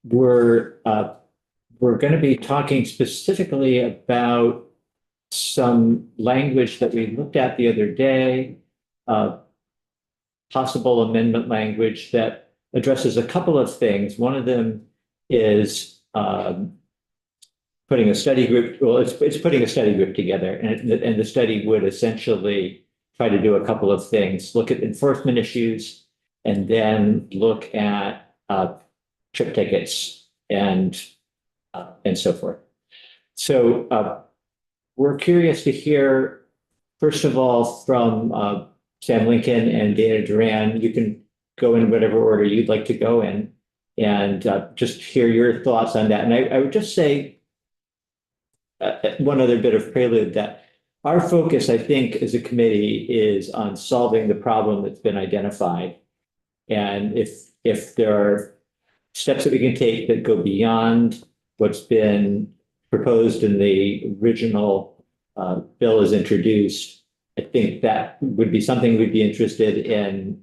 we're we're going to be talking specifically about some language that we looked at the other day, uh, possible amendment language that addresses a couple of things. One of them is putting a study group. Well, it's putting a study group together, and the study would essentially try to do a couple of things: look at enforcement issues, and then look at trip tickets and so forth. So we're curious to hear, first of all, from Sam Lincoln and Dana Duran. You can go in whatever order you'd like to go in, and just hear your thoughts on that. And I would just say one other bit of prelude, that our focus, I think, as a committee is on solving the problem that's been identified. And if there are steps that we can take that go beyond what's been proposed in the original bill as introduced, I think that would be something we'd be interested in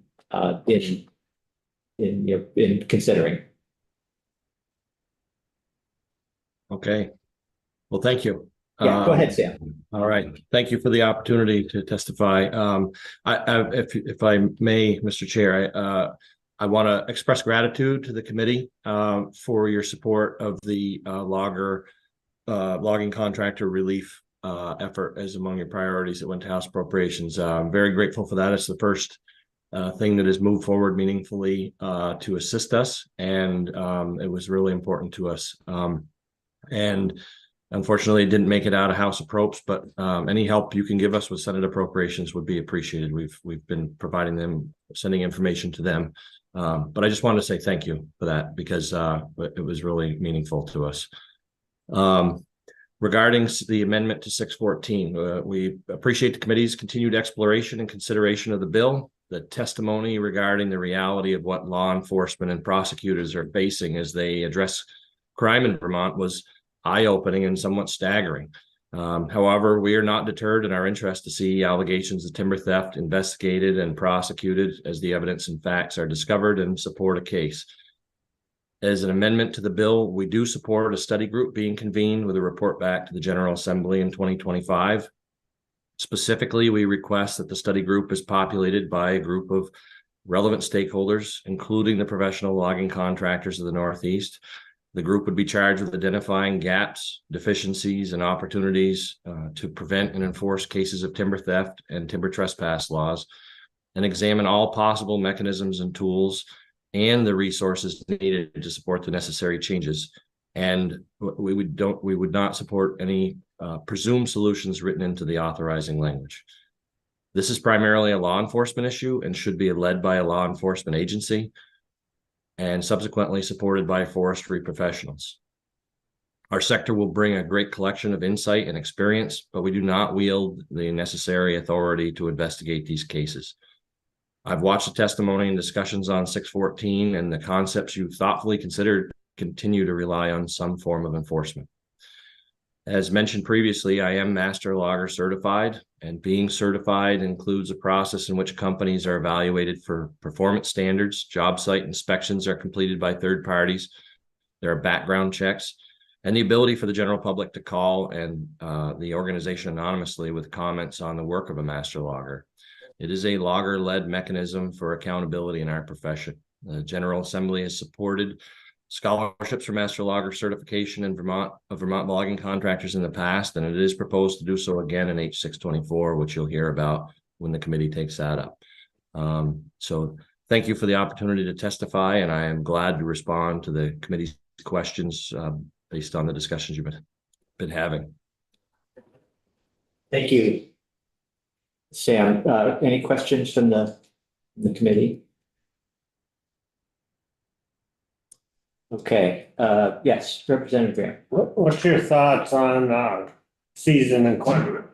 in considering. Okay. Well, thank you. Yeah, go ahead, Sam. All right. Thank you for the opportunity to testify. If I may, Mr. Chair, I want to express gratitude to the committee for your support of the logging contractor relief effort as among your priorities that went to House Appropriations. I'm very grateful for that. It's the first thing that has moved forward meaningfully to assist us, and it was really important to us. And unfortunately, it didn't make it out of House Appropes, but any help you can give us with Senate Appropriations would be appreciated. We've been providing them, sending information to them. But I just wanted to say thank you for that, because it was really meaningful to us. Regarding the amendment to 614, we appreciate the committee's continued exploration and consideration of the bill. The testimony regarding the reality of what law enforcement and prosecutors are facing as they address crime in Vermont was eye-opening and somewhat staggering. However, we are not deterred in our interest to see allegations of timber theft investigated and prosecuted as the evidence and facts are discovered, and support a case. As an amendment to the bill, we do support a study group being convened with a report back to the General Assembly in 2025. Specifically, we request that the study group is populated by a group of relevant stakeholders, including the professional logging contractors of the Northeast. The group would be charged with identifying gaps, deficiencies, and opportunities to prevent and enforce cases of timber theft and timber trespass laws, and examine all possible mechanisms and tools and the resources needed to support the necessary changes. And we would not support any presumed solutions written into the authorizing language. This is primarily a law enforcement issue and should be led by a law enforcement agency, and subsequently supported by forestry professionals. Our sector will bring a great collection of insight and experience, but we do not wield the necessary authority to investigate these cases. I've watched the testimony and discussions on 614, and the concepts you thoughtfully considered continue to rely on some form of enforcement. As mentioned previously, I am Master Logger certified, and being certified includes a process in which companies are evaluated for performance standards, job site inspections are completed by third parties, there are background checks, and the ability for the general public to call and the organization anonymously with comments on the work of a master logger. It is a logger-led mechanism for accountability in our profession. The General Assembly has supported scholarships for master logger certification in Vermont logging contractors in the past, and it is proposed to do so again in H624, which you'll hear about when the committee takes that up. So thank you for the opportunity to testify, and I am glad to respond to the committee's questions based on the discussions you've been having. Thank you, Sam. Any questions from the committee? Okay. Yes, Representative Graham. What's your thoughts on season equipment?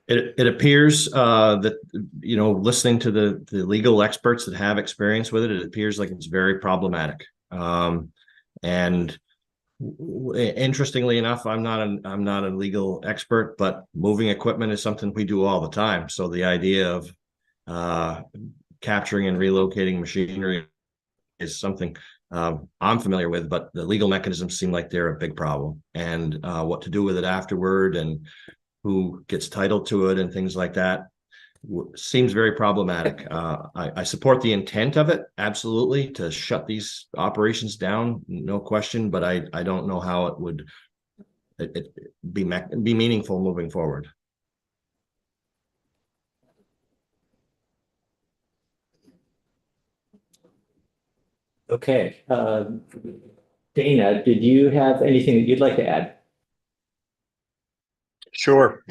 It appears that, listening to the legal experts that have experience with it, it appears like it's very problematic. And interestingly enough, I'm not a legal expert, but moving equipment is something we do all the time. So the idea of capturing and relocating machinery is something I'm familiar with, but the legal mechanisms seem like they're a big problem, and what to do with it afterward and who gets title to it and things like that seems very problematic. I support the intent of it, absolutely, to shut these operations down, no question, but I don't know how it would be meaningful moving forward. Okay, Dana, did you have anything that you'd like to add? Sure.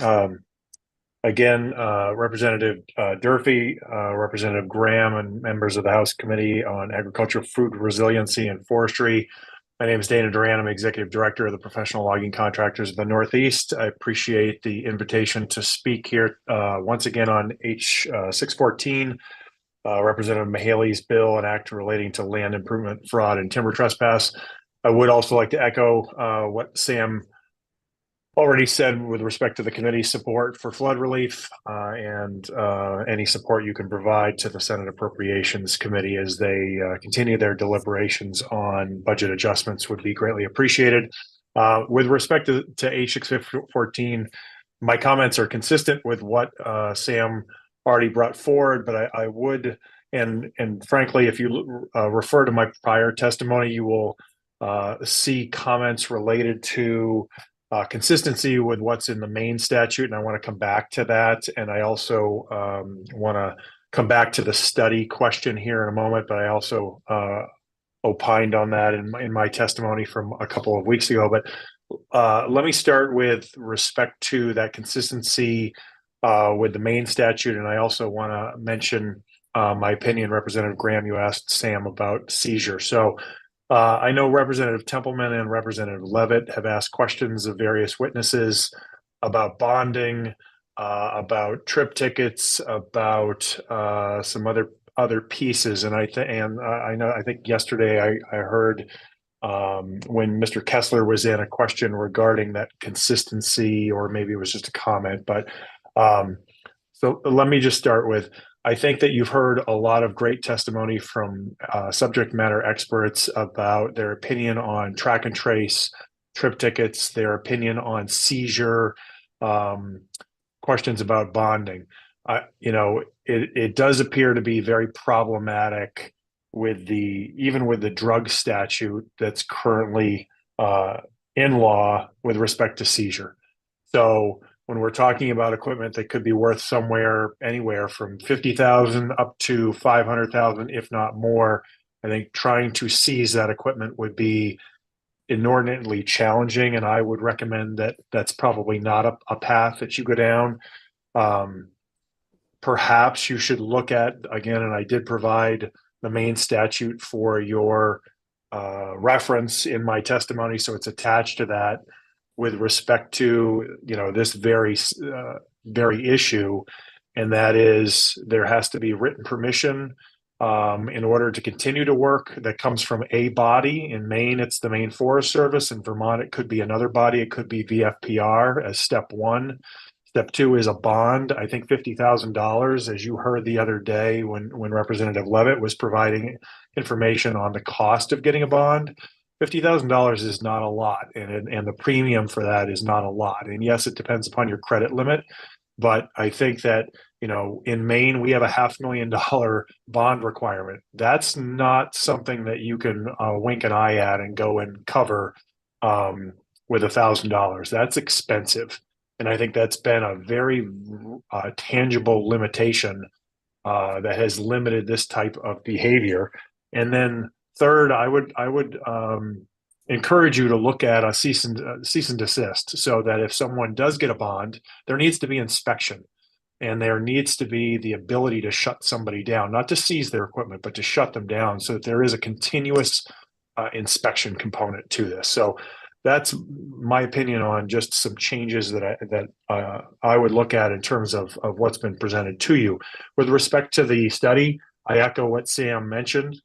Again, Representative Durfee, Representative Graham, and members of the House Committee on Agriculture, Food Resiliency, and Forestry. My name is Dana Duran. I'm Executive Director of the Professional Logging Contractors of the Northeast. I appreciate the invitation to speak here once again on H 614, Representative Mahaley's bill, an act relating to land improvement fraud and timber trespass. I would also like to echo what Sam already said with respect to the committee's support for flood relief and any support you can provide to the Senate Appropriations Committee as they continue their deliberations on budget adjustments would be greatly appreciated. With respect to H614, my comments are consistent with what Sam already brought forward, but I would, and frankly, if you refer to my prior testimony, you will see comments related to consistency with what's in the main statute, and I want to come back to that. And I also want to come back to the study question here in a moment, but I also opined on that in my testimony from a couple of weeks ago. But let me start with respect to that consistency with the main statute, and I also want to mention my opinion. Representative Graham, you asked Sam about seizure. So I know Representative Templeman and Representative Levitt have asked questions of various witnesses about bonding, about trip tickets, about some other pieces. And I think yesterday I heard when Mr. Kessler was in a question regarding that consistency, or maybe it was just a comment. But so let me just start with, I think that you've heard a lot of great testimony from subject matter experts about their opinion on track and trace, trip tickets, their opinion on seizure, questions about bonding. It does appear to be very problematic even with the drug statute that's currently in law with respect to seizure. So when we're talking about equipment that could be worth anywhere from $50,000 up to $500,000, if not more, I think trying to seize that equipment would be inordinately challenging, and I would recommend that that's probably not a path that you go down. Perhaps you should look at, again, and I did provide the main statute for your reference in my testimony, so it's attached to that, with respect to this very issue, and that is there has to be written permission in order to continue to work that comes from a body. In Maine, it's the Maine Forest Service. In Vermont, it could be another body. It could be VFPR as step one. Step two is a bond. I think $50,000, as you heard the other day when Representative Levitt was providing information on the cost of getting a bond. $50,000 is not a lot, and the premium for that is not a lot. And yes, it depends upon your credit limit, but I think that in Maine we have a $500,000 bond requirement. That's not something that you can wink an eye at and go and cover with $1,000. That's expensive, and I think that's been a very tangible limitation that has limited this type of behavior. And then third, I would encourage you to look at a cease and desist, so that if someone does get a bond, there needs to be inspection, and there needs to be the ability to shut somebody down, not to seize their equipment, but to shut them down, so that there is a continuous inspection component to this. So that's my opinion on just some changes that I would look at in terms of what's been presented to you. With respect to the study, I echo what Sam mentioned.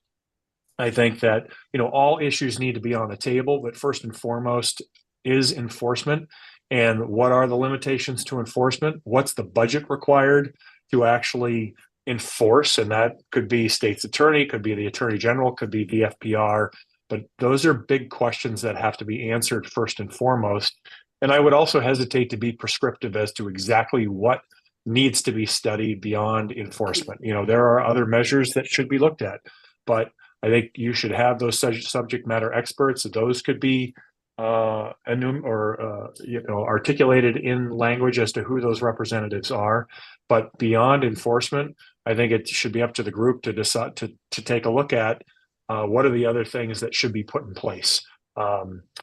I think that all issues need to be on the table, but first and foremost is enforcement. And what are the limitations to enforcement? What's the budget required to actually enforce, and that could be state's attorney, could be the attorney general, could be the FPR. But those are big questions that have to be answered first and foremost. And I would also hesitate to be prescriptive as to exactly what needs to be studied beyond enforcement. You know, there are other measures that should be looked at, but I think you should have those subject matter experts. Those could be articulated in language as to who those representatives are. But beyond enforcement, I think it should be up to the group to decide to take a look at what are the other things that should be put in place.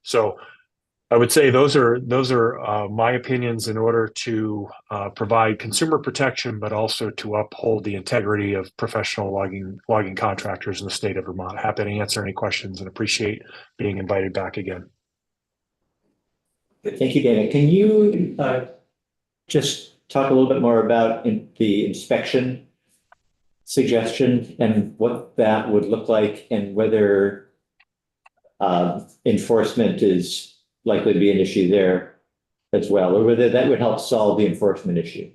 So I would say those are my opinions in order to provide consumer protection, but also to uphold the integrity of professional logging contractors in the state of Vermont. Happy to answer any questions and appreciate being invited back again. Thank you, Dana. Can you just talk a little bit more about the inspection suggestion and what that would look like, and whether enforcement is likely to be an issue there as well, or whether that would help solve the enforcement issue?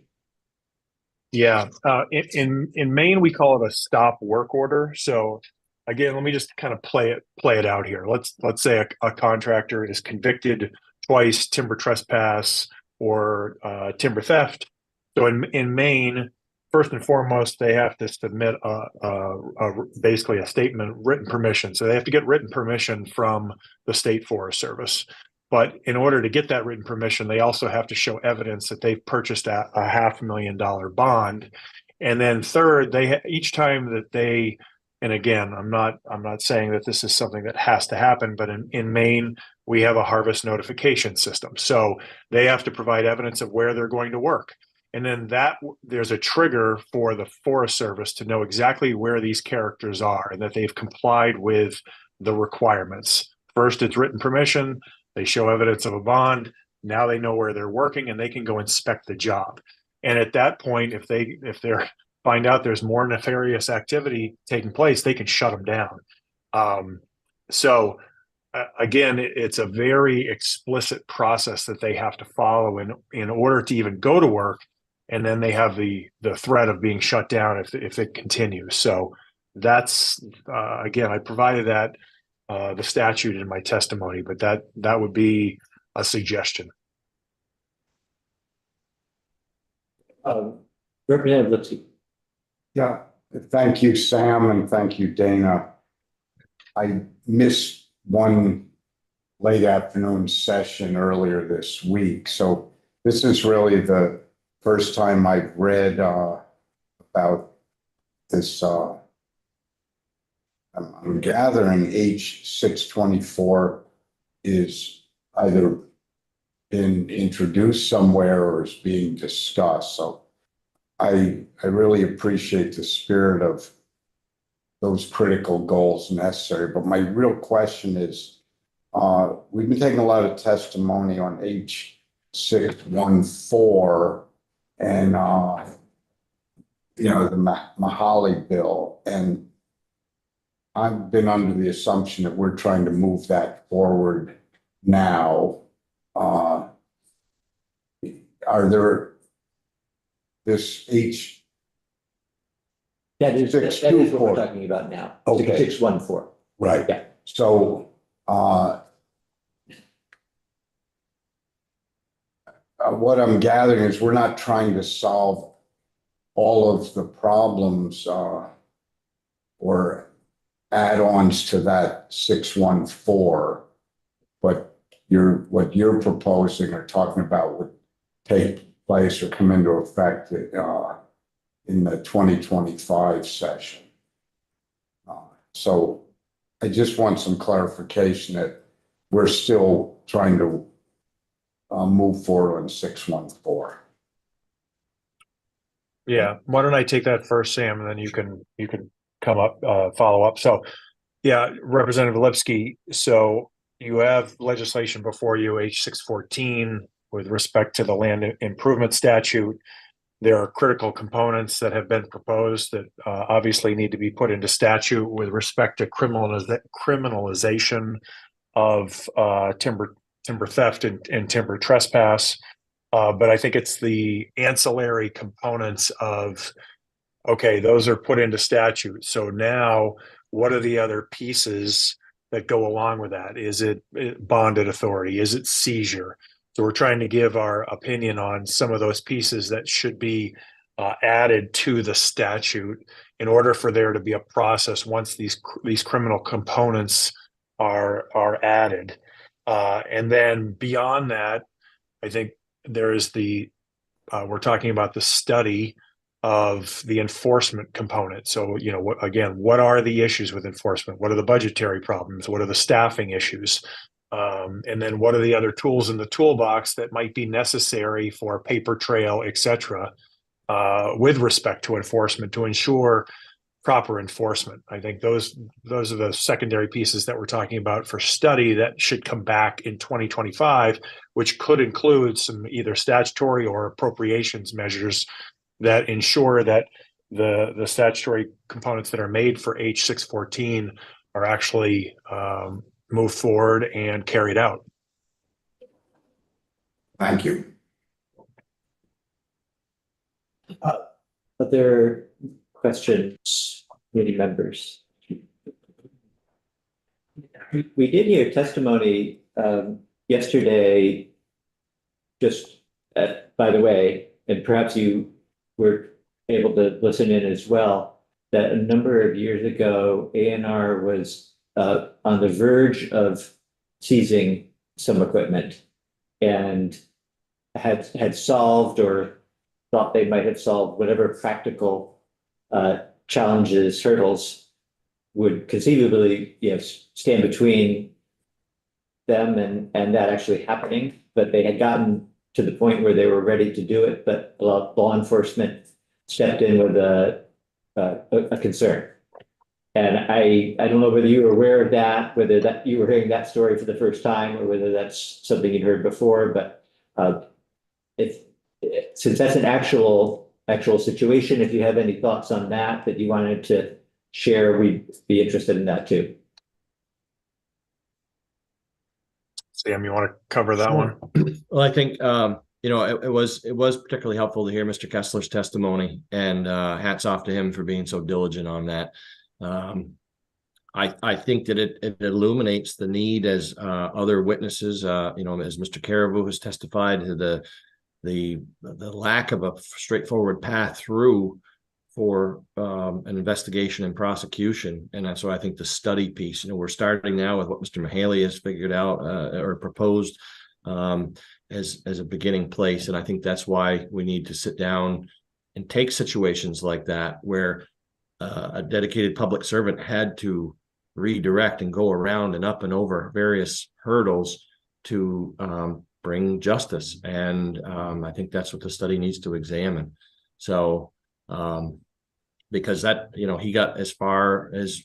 Yeah, in Maine, we call it a stop work order. So again, let me just kind of play it out here. Let's say a contractor is convicted twice, timber trespass or timber theft. So in Maine, first and foremost, they have to submit basically a statement, written permission. So they have to get written permission from the State Forest Service. But in order to get that written permission, they also have to show evidence that they've purchased a $500,000 bond. And then third, each time that they, and again, I'm not saying that this is something that has to happen, but in Maine, we have a harvest notification system. So they have to provide evidence of where they're going to work. And then there's a trigger for the Forest Service to know exactly where these characters are and that they've complied with the requirements. First, it's written permission. They show evidence of a bond. Now they know where they're working and they can go inspect the job. And at that point, if they find out there's more nefarious activity taking place, they can shut them down. So again, it's a very explicit process that they have to follow in order to even go to work. And then they have the threat of being shut down if it continues. So that's again, I provided that the statute in my testimony, but that would be a suggestion. Representative Lipsky. Yeah, thank you, Sam, and thank you, Dana. I missed one late afternoon session earlier this week, so this is really the first time I've read about this. I'm gathering H624 is either been introduced somewhere or is being discussed. So I really appreciate the spirit of those critical goals necessary. But my real question is, we've been taking a lot of testimony on H614 and the Mahaly bill, and I've been under the assumption that we're trying to move that forward now. Are there this H? That is what we're 624. talking about now. Okay. 614. Right. Yeah. So what I'm gathering is we're not trying to solve all of the problems or add-ons to that 614, but what you're proposing or talking about would take place or come into effect in the 2025 session. So I just want some clarification that we're still trying to move forward on 614. Yeah, why don't I take that first, Sam, and then you can come up, follow up. So, yeah, Representative Lipsky. So you have legislation before you, H614, with respect to the land improvement statute. There are critical components that have been proposed that obviously need to be put into statute with respect to criminalization of timber theft and timber trespass. But I think it's the ancillary components of Okay, those are put into statute. So now what are the other pieces that go along with that? Is it bonded authority? Is it seizure? So we're trying to give our opinion on some of those pieces that should be added to the statute in order for there to be a process once these criminal components are added. And then beyond that, I think there is we're talking about the study of the enforcement component. So, what are the issues with enforcement? What are the budgetary problems? What are the staffing issues? And then what are the other tools in the toolbox that might be necessary for a paper trail, et cetera, with respect to enforcement to ensure proper enforcement. I think those are the secondary pieces that we're talking about for study that should come back in 2025, which could include some either statutory or appropriations measures that ensure that the statutory components that are made for H614 are actually moved forward and carried out. Thank you. Other questions, committee members? We did hear testimony yesterday, just by the way, and perhaps you were able to listen in as well, that a number of years ago, ANR was on the verge of seizing some equipment and had solved or thought they might have solved whatever practical challenges, hurdles would conceivably, stand between them and that actually happening. But they had gotten to the point where they were ready to do it, but law enforcement stepped in with a concern. And I don't know whether you were aware of that, whether that you were hearing that story for the first time, or whether that's something you'd heard before. But since that's an actual situation, if you have any thoughts on that you wanted to share, we'd be interested in that too. Sam, you want to cover that one? Well, I think it was particularly helpful to hear Mr. Kessler's testimony, and hats off to him for being so diligent on that. I think that it illuminates the need, as other witnesses, as Mr. Caribou has testified, to the lack of a straightforward path through for an investigation and prosecution. And so I think the study piece, we're starting now with what Mr. Mahaley has figured out or proposed as a beginning place. And I think that's why we need to sit down and take situations like that, where a dedicated public servant had to redirect and go around and up and over various hurdles to bring justice. And I think that's what the study needs to examine. So because that, he got as far as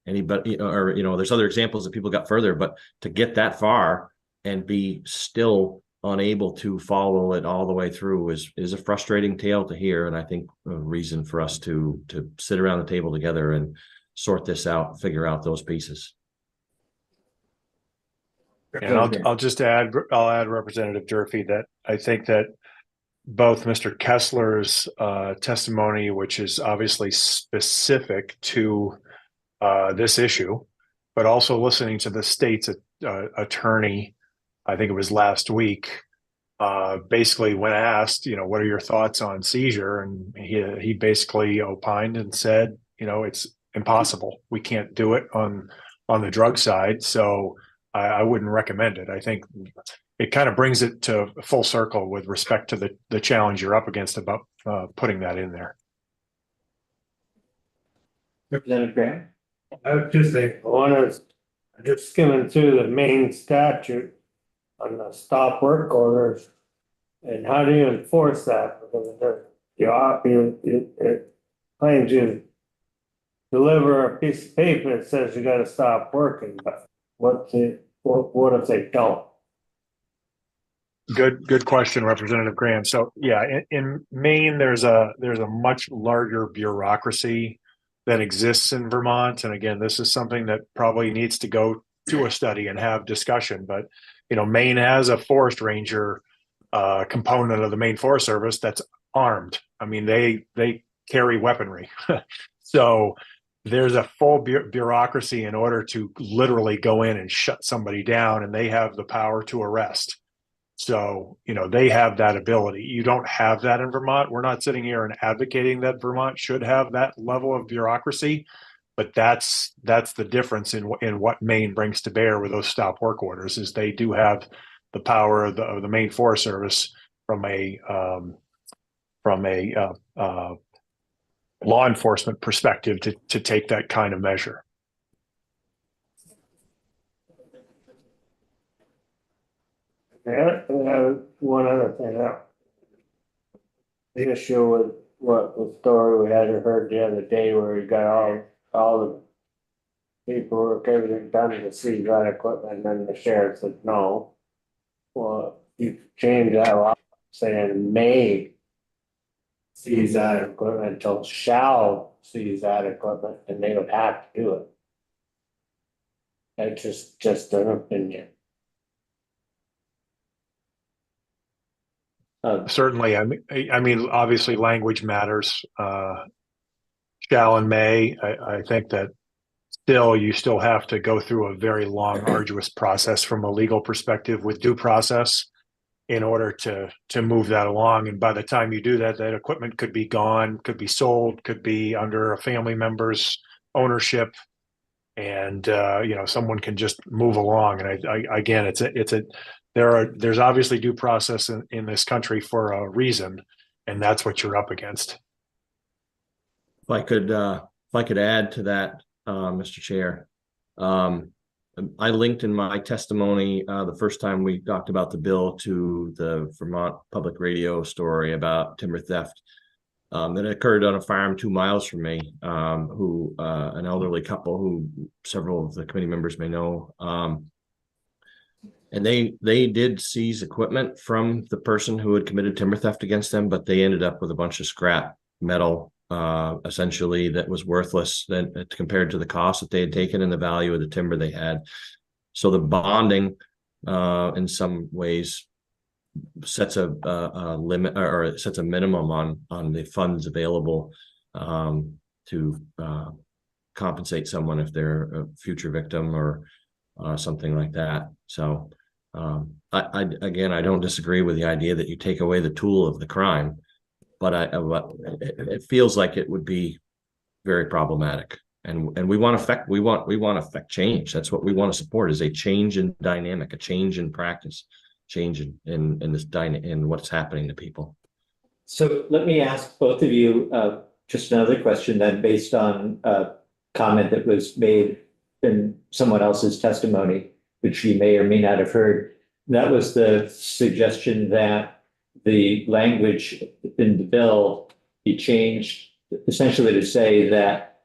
anybody, or, there's other examples that people got further, but to get that far and be still unable to follow it all the way through is a frustrating tale to hear. And I think a reason for us to sit around the table together and sort this out, figure out those pieces. And I'll add Representative Durfee that I think that both Mr. Kessler's testimony, which is obviously specific to this issue, but also listening to the state's attorney, I think it was last week, basically when asked, what are your thoughts on seizure? And he basically opined and said, it's impossible. We can't do it on the drug side. So I wouldn't recommend it. I think it kind of brings it to full circle with respect to the challenge you're up against about putting that in there. Representative Graham? I would just think, just skimming through the main statute on the stop work orders, and how do you enforce that? Because it claims you deliver a piece of paper that says you gotta stop working, but what if they don't? Good question, Representative Graham. So yeah, in Maine, there's a much larger bureaucracy that exists in Vermont. And again, this is something that probably needs to go to a study and have discussion. But Maine has a forest ranger component of the Maine Forest Service that's armed. I mean, they carry weaponry. So there's a full bureaucracy in order to literally go in and shut somebody down, and they have the power to arrest. So, you know, they have that ability. You don't have that in Vermont. We're not sitting here and advocating that Vermont should have that level of bureaucracy, but that's the difference in what Maine brings to bear with those stop work orders, is they do have the power of the Maine Forest Service from a law enforcement perspective to take that kind of measure. Yeah, one other thing, the issue with what the story we had heard the other day where we got all the paperwork, everything done to seize that equipment, and then the sheriff said no. Well, you change that law saying may seize that equipment until shall seize that equipment, and they would have to do it. That's just an opinion. Certainly, I mean, obviously, language matters. Shall and may. I think that you still have to go through a very long, arduous process from a legal perspective with due process in order to move that along. And by the time you do that, that equipment could be gone, could be sold, could be under a family member's ownership, and you know, someone can just move along. And again, there's obviously due process in this country for a reason, and that's what you're up against. If I could add to that, Mr. Chair, I linked in my testimony the first time we talked about the bill to the Vermont Public Radio story about timber theft that occurred on a farm 2 miles from me, who an elderly couple who several of the committee members may know. And they did seize equipment from the person who had committed timber theft against them, but they ended up with a bunch of scrap metal, essentially, that was worthless compared to the cost that they had taken and the value of the timber they had. So the bonding, in some ways, sets a limit, or sets a minimum on the funds available to compensate someone if they're a future victim or something like that. So I don't disagree with the idea that you take away the tool of the crime, but it feels like it would be very problematic. And we want to affect change. That's what we want to support, is a change in dynamic, a change in practice, change in what's happening to people. So let me ask both of you just another question then, based on a comment that was made in someone else's testimony, which you may or may not have heard. That was the suggestion that the language in the bill be changed essentially to say that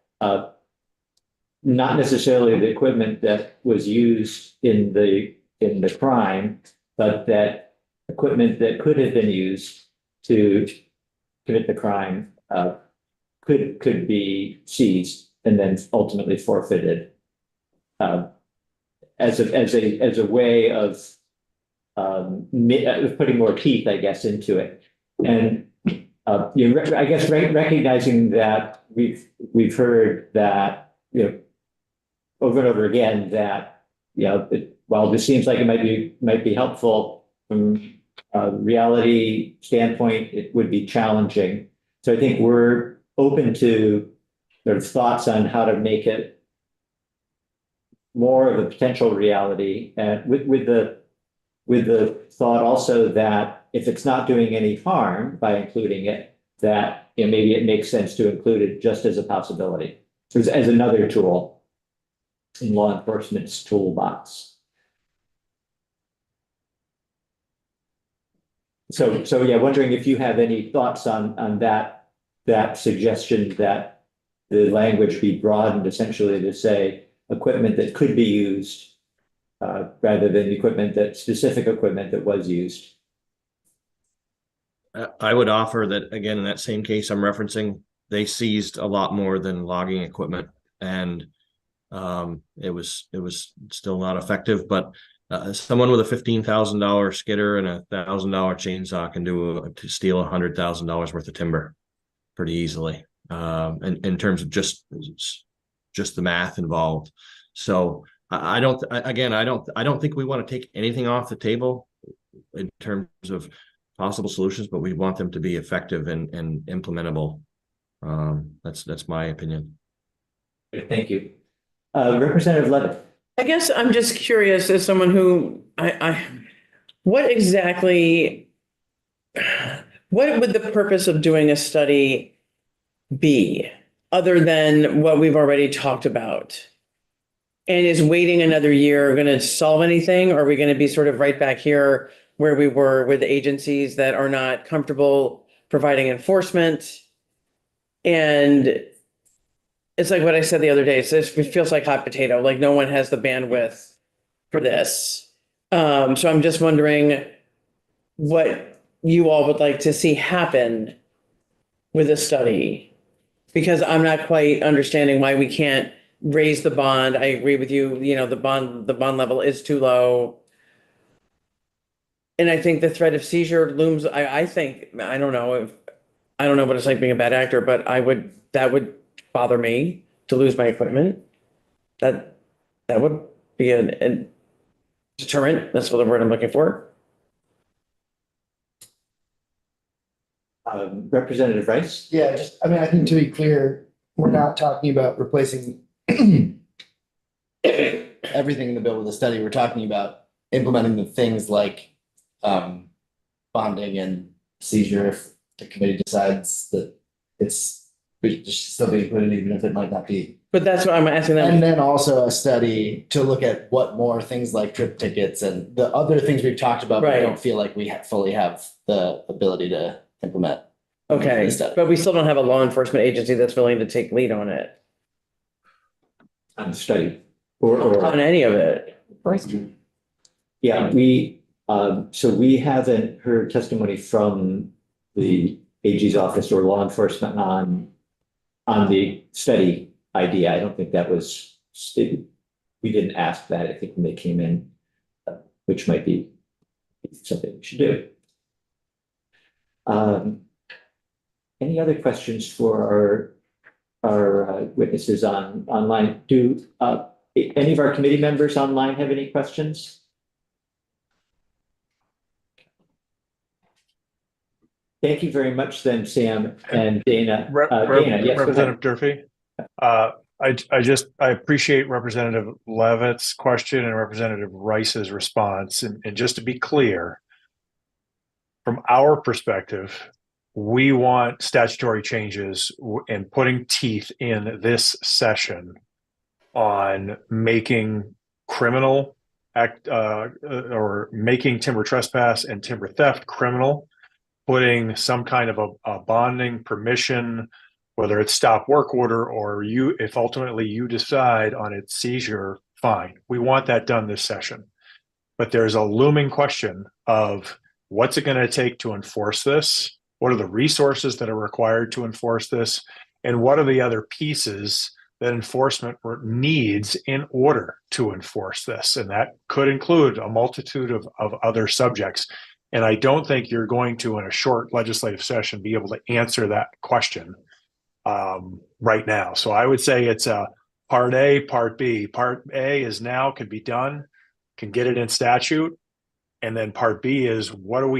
not necessarily the equipment that was used in the crime, but that equipment that could have been used to commit the crime could be seized and then ultimately forfeited. As a way of putting more teeth, I guess, into it, and I guess recognizing that we've heard that, over and over again, that while this seems like it might be helpful from a reality standpoint, it would be challenging. So I think we're open to sort of thoughts on how to make it more of a potential reality, and with the thought also that if it's not doing any harm by including it, that maybe it makes sense to include it just as a possibility, as another tool in law enforcement's toolbox. So yeah, wondering if you have any thoughts on that suggestion that the language be broadened essentially to say equipment that could be used rather than specific equipment that was used. I would offer that, again, in that same case I'm referencing, they seized a lot more than logging equipment, and it was still not effective. But someone with a $15,000 skidder and a $1,000 chainsaw can steal $100,000 worth of timber. pretty easily. In terms of just the math involved. So I don't think we want to take anything off the table in terms of possible solutions, but we want them to be effective and implementable. That's my opinion. Thank you. Representative Levitt. I guess I'm just curious as someone who what exactly, what would the purpose of doing a study be other than what we've already talked about? And is waiting another year going to solve anything? Or are we going to be sort of right back here where we were with agencies that are not comfortable providing enforcement? And it's like what I said the other day. It feels like hot potato, like no one has the bandwidth for this. So I'm just wondering what you all would like to see happen with a study, because I'm not quite understanding why we can't raise the bond. I agree with you. You know, the bond level is too low. And I think the threat of seizure looms. I don't know what it's like being a bad actor, but that would bother me to lose my equipment. That would be a deterrent. That's what the word I'm looking for. Representative Rice. Yeah, I mean, I think to be clear, we're not talking about replacing everything in the bill with a study. We're talking about implementing the things like bonding and seizure if the committee decides that we should still be included, even if it might not be. But that's what I'm asking them. And then also a study to look at what more things like trip tickets and the other things we've talked about, but I Right. don't feel like we fully have the ability to implement. Okay, the study. but we still don't have a law enforcement agency that's willing to take lead on it, On the study or on any of it. yeah, so we haven't heard testimony from the AG's office or law enforcement on the study idea. I don't think that was stated. We didn't ask that, I think, when they came in, which might be something we should do. Any other questions for our witnesses online? Do any of our committee members online have any questions? Thank you very much then, Sam and Dana. Dana, yes, go ahead. Representative Durfee. I appreciate Representative Levitt's question and Representative Rice's response. And just to be clear, from our perspective, we want statutory changes and putting teeth in this session on making criminal act or making timber trespass and timber theft criminal, putting some kind of a bonding permission, whether it's stop work order or if ultimately you decide on its seizure, fine. We want that done this session. But there's a looming question of what's it going to take to enforce this? What are the resources that are required to enforce this? And what are the other pieces that enforcement needs in order to enforce this? And that could include a multitude of other subjects. And I don't think you're going to, in a short legislative session, be able to answer that question right now. So I would say it's a part A, part B. Part A is now can be done, can get it in statute. And then part B is what are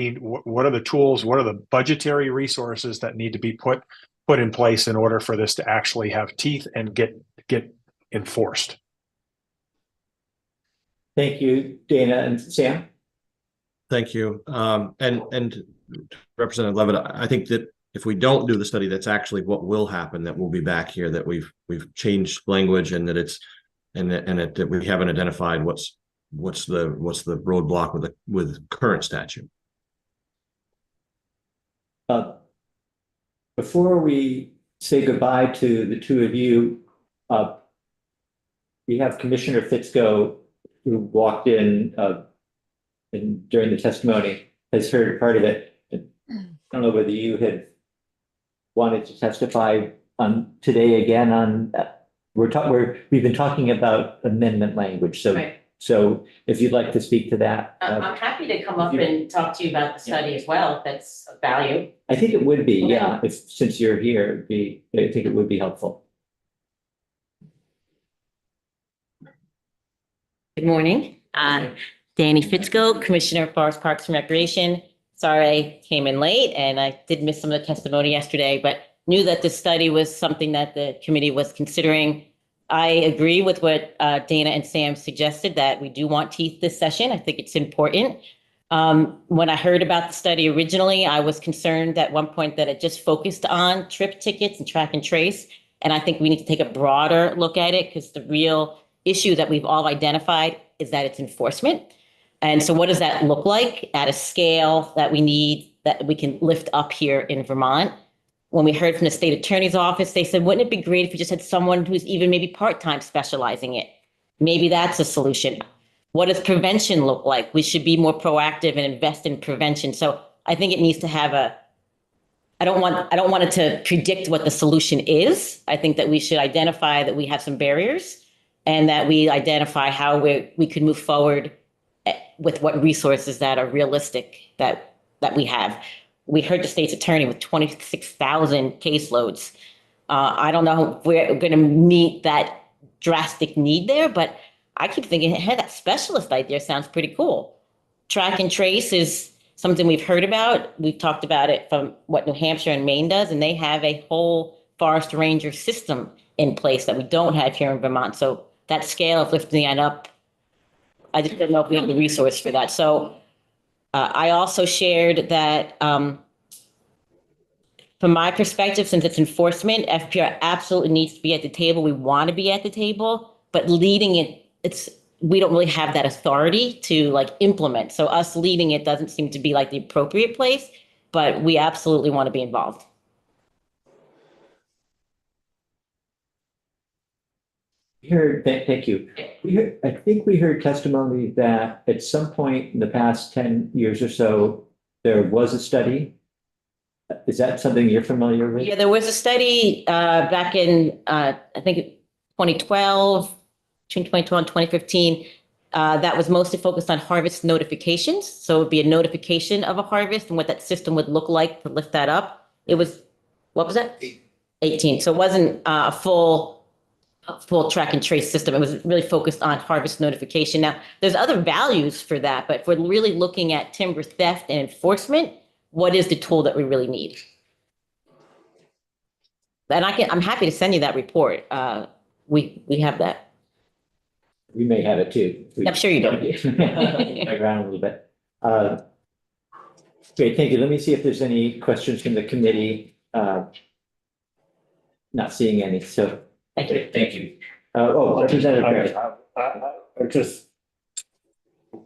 the tools, what are the budgetary resources that need to be put in place in order for this to actually have teeth and get enforced. Thank you, Dana and Sam. Thank you. And Representative Levitt, I think that if we don't do the study, that's actually what will happen, that we'll be back here, that we've changed language and that it's that we haven't identified what's the roadblock with current statute. Before we say goodbye to the two of you, we have Commissioner Fitzko, who walked in during the testimony, has heard part of it. I don't know whether you had wanted to testify on today again on we've been talking about amendment language, so Right. So if you'd like to speak to that, I'm happy to come up and talk to you about the study as well, if that's of value. I think it would be, yeah, if, since you're here, I think it would be helpful. Good morning. Danny Fitzko, Commissioner of Forest Parks and Recreation. Sorry I came in late and I did miss some of the testimony yesterday, but knew that this study was something that the committee was considering. I agree with what Dana and Sam suggested, that we do want teeth this session. I think it's important. When I heard about the study originally, I was concerned at one point that it just focused on trip tickets and track and trace. And I think we need to take a broader look at it, because the real issue that we've all identified is that it's enforcement. And so what does that look like at a scale that we need, that we can lift up here in Vermont? When we heard from the state attorney's office, they said, wouldn't it be great if you just had someone who's even maybe part-time specializing it? Maybe that's a solution. What does prevention look like? We should be more proactive and invest in prevention. So I think it needs to have I don't want it to predict what the solution is. I think that we should identify that we have some barriers, and that we identify how we could move forward with what resources that are realistic that we have. We heard the state's attorney with 26,000 caseloads. I don't know if we're going to meet that drastic need there, but I keep thinking, hey, that specialist idea sounds pretty cool. Track and trace is something we've heard about. We've talked about it from what New Hampshire and Maine does, and they have a whole forest ranger system in place that we don't have here in Vermont. So that scale of lifting that up, I just don't know if we have the resource for that. So I also shared that from my perspective, since it's enforcement, FPR absolutely needs to be at the table. We want to be at the table, but leading it, we don't really have that authority to like implement. So us leading it doesn't seem to be like the appropriate place, but we absolutely want to be involved. Thank you. I think we heard testimony that at some point in the past 10 years or so, there was a study. Is that something you're familiar with? Yeah, there was a study back in, I think 2012, between 2012 and 2015, that was mostly focused on harvest notifications. So it would be a notification of a harvest and what that system would look like to lift that up. It was, what was that? 18. So it wasn't a full track and trace system. It was really focused on harvest notification. Now, there's other values for that, but if we're really looking at timber theft and enforcement, what is the tool that we really need? And I'm happy to send you that report. We have that. We may have it too. I'm sure you do. Around a little bit. Great, thank you. Let me see if there's any questions from the committee. Not seeing any, so. Thank you. Thank you. Representative Perry. I just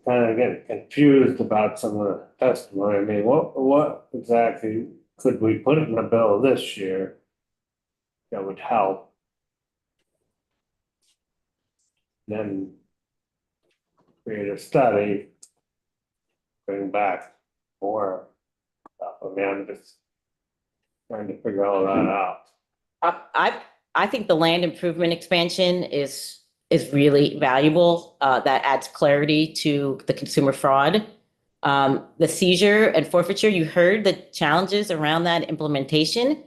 kind of get confused about some of the testimony. I mean, what exactly could we put in the bill this year that would help? Then create a study, bring back more stuff. I mean, I'm just trying to figure all that out. I think the land improvement expansion is really valuable. That adds clarity to the consumer fraud. The seizure and forfeiture, you heard the challenges around that implementation.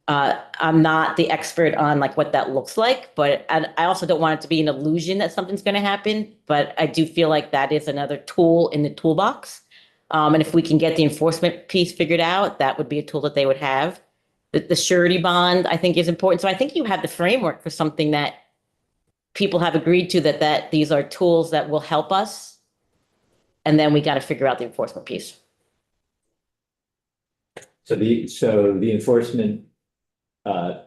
I'm not the expert on like what that looks like, but I also don't want it to be an illusion that something's going to happen. But I do feel like that is another tool in the toolbox. And if we can get the enforcement piece figured out, that would be a tool that they would have. The surety bond, I think, is important. So I think you have the framework for something that people have agreed to, that these are tools that will help us. And then we got to figure out the enforcement piece. So the enforcement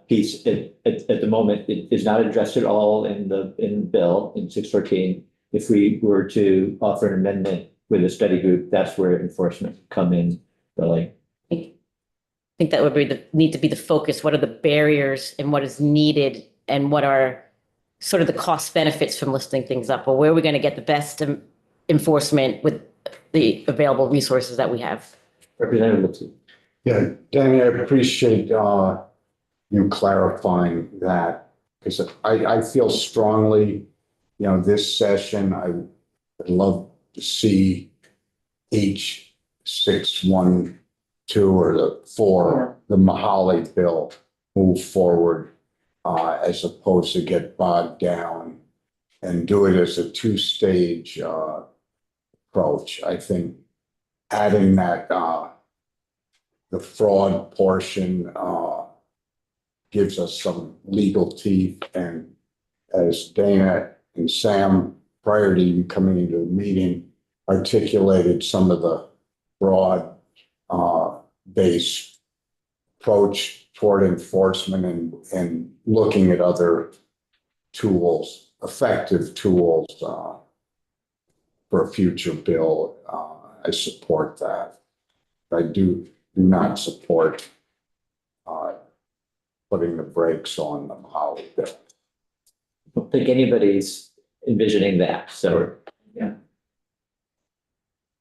piece at the moment is not addressed at all in the bill in 614. If we were to offer an amendment with a study group, that's where enforcement come in, really. I think that would need to be the focus. What are the barriers and what is needed, and what are sort of the cost benefits from lifting things up? Or where are we going to get the best enforcement with the available resources that we have? Representative Lipsey. Yeah, Danny, I appreciate you clarifying that, because I feel strongly, this session, I'd love to see each 612 or the 4, the Mahali bill move forward as opposed to get bogged down and do it as a 2-stage approach. I think adding that the fraud portion gives us some legal teeth, and as Dana and Sam, prior to even coming into the meeting, articulated some of the broad base approach toward enforcement and looking at other tools, effective tools for a future bill. I support that. I do not support putting the brakes on the Mahali bill. I don't think anybody's envisioning that, so, yeah.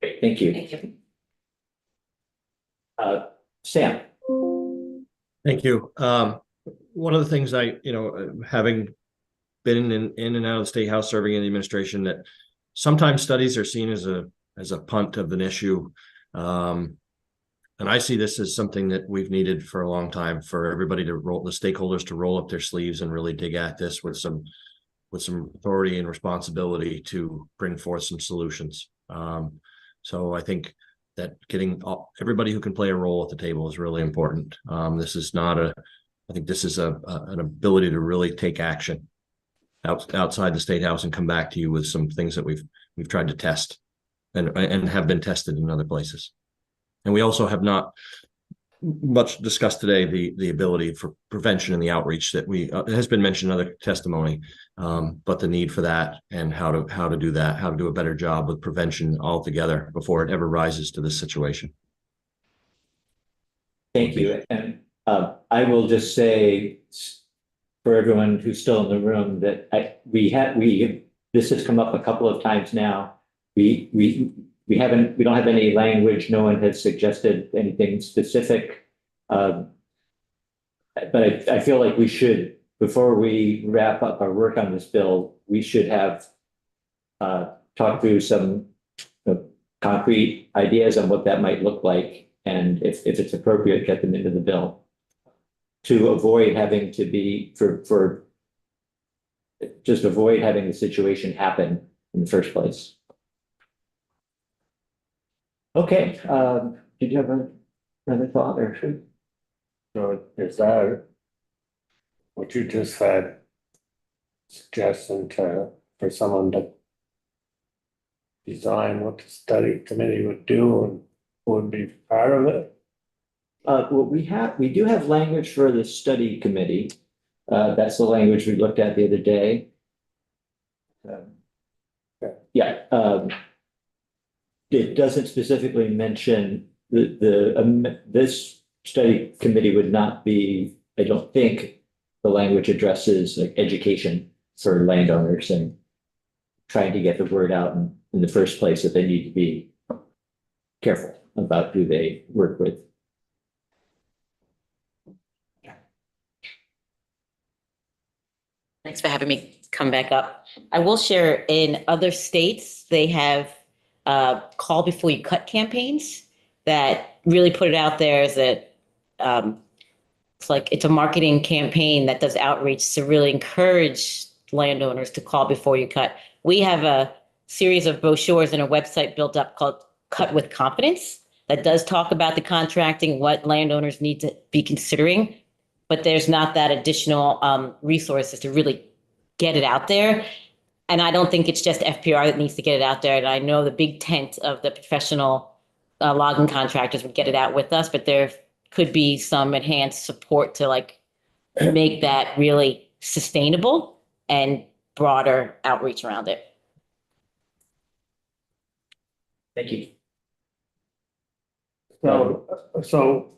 Great, thank you. Thank you. Sam? Thank you. One of the things having been in and out of the State House, serving in the administration, that sometimes studies are seen as a punt of an issue. And I see this as something that we've needed for a long time, for everybody the stakeholders to roll up their sleeves and really dig at this with some authority and responsibility to bring forth some solutions. So I think that getting everybody who can play a role at the table is really important. This is not I think this is an ability to really take action outside the State House and come back to you with some things that we've tried to test and have been tested in other places. And we also have not much discussed today the ability for prevention and the outreach that it has been mentioned in other testimony, but the need for that and how to do that, how to do a better job with prevention altogether before it ever rises to this situation. Thank you. And I will just say for everyone who's still in the room that this has come up a couple of times now. We don't have any language. No one has suggested anything specific. But I feel like we should, before we wrap up our work on this bill, we should have talked through some concrete ideas on what that might look like. And if it's appropriate, get them into the bill to avoid having to be just avoid having the situation happen in the first place. Okay, did you have another thought or should? So is that what you just said, suggestion for someone to design what the study committee would do and would be part of it? Well, we do have language for the study committee. That's the language we looked at the other day. It doesn't specifically mention this study committee would not be, I don't think the language addresses like education for landowners and trying to get the word out in the first place that they need to be careful about who they work with. Thanks for having me come back up. I will share, in other states, they have call before you cut campaigns that really put it out there as it's a marketing campaign that does outreach to really encourage landowners to call before you cut. We have a series of brochures and a website built up called Cut with Confidence that does talk about the contracting, what landowners need to be considering, but there's not that additional resources to really get it out there. And I don't think it's just FPR that needs to get it out there. And I know the big tent of the professional logging contractors would get it out with us, but there could be some enhanced support to make that really sustainable and broader outreach around it. Thank you. So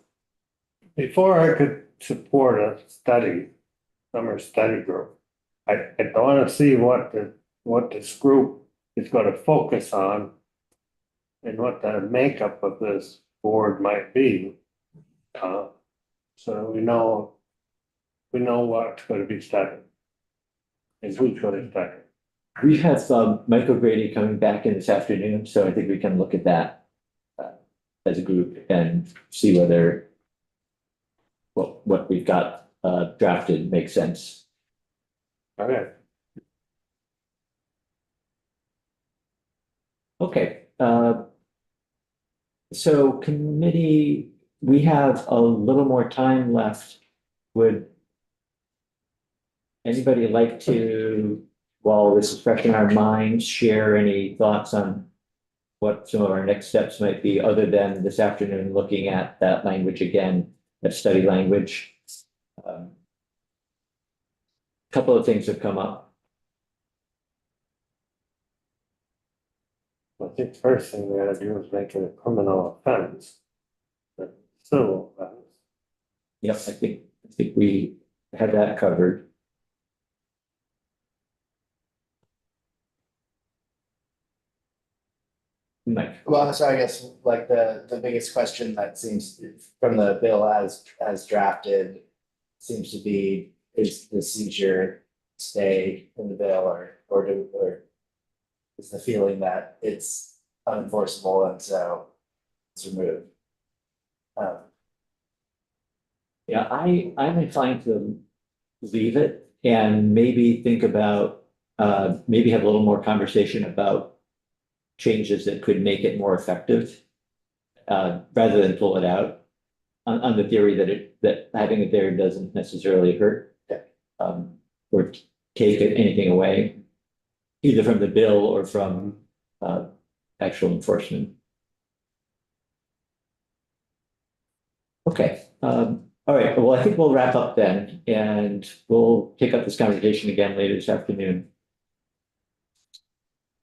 before I could support a summer study group, I want to see what this group is going to focus on and what the makeup of this board might be. So we know what's going to be studied and who's going to study. We have Michael Grady coming back in this afternoon, so I think we can look at that as a group and see whether what we've got drafted makes sense. Okay. Okay, so committee, we have a little more time left. Would anybody like to, while this is fresh in our minds, share any thoughts on what some of our next steps might be, other than this afternoon looking at that language again, that study language? Couple of things have come up. I think first thing we gotta do is make it a criminal offense. But civil offense. Yep, I think we had that covered. Mike, Well, so I guess like the biggest question that seems from the bill as drafted seems to be, is the seizure stay in the bill or is the feeling that it's unenforceable and so it's removed? yeah, I'm inclined to leave it and maybe think about, maybe have a little more conversation about changes that could make it more effective, rather than pull it out on the theory that having it there doesn't necessarily hurt, or take anything away, either from the bill or from, actual enforcement. Okay, all right, well, I think we'll wrap up then, and we'll pick up this conversation again later this afternoon.